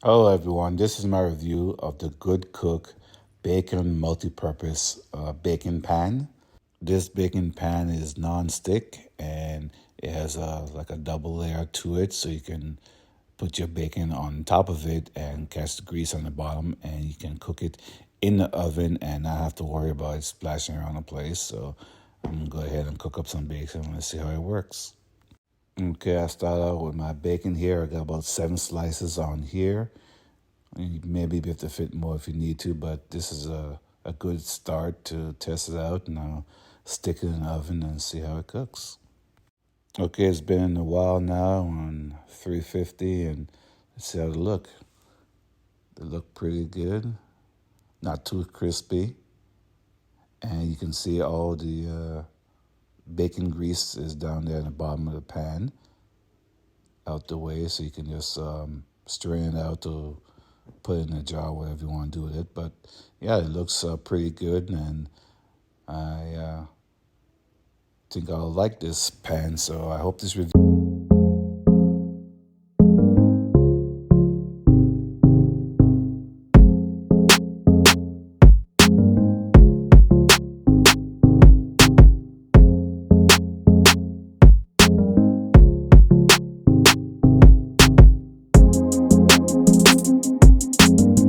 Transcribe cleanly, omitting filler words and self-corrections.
Hello everyone, this is my review of the GoodCook Bacon Multipurpose Bacon Pan. This bacon pan is non-stick and it has like a double layer to it, so you can put your bacon on top of it and catch the grease on the bottom, and you can cook it in the oven and not have to worry about it splashing around the place. So I'm gonna go ahead and cook up some bacon and let's see how it works. Okay, I start out with my bacon here. I got about 7 slices on here. Maybe you have to fit more if you need to, but this is a good start to test it out, and I'll stick it in the oven and see how it cooks. Okay, it's been a while now on 350, and let's see how they look. They look pretty good, not too crispy, and you can see all the bacon grease is down there in the bottom of the pan, out the way, so you can just strain it out to put it in a jar, whatever you want to do with it. But yeah, it looks pretty good, and I think I'll like this pan. So I hope this review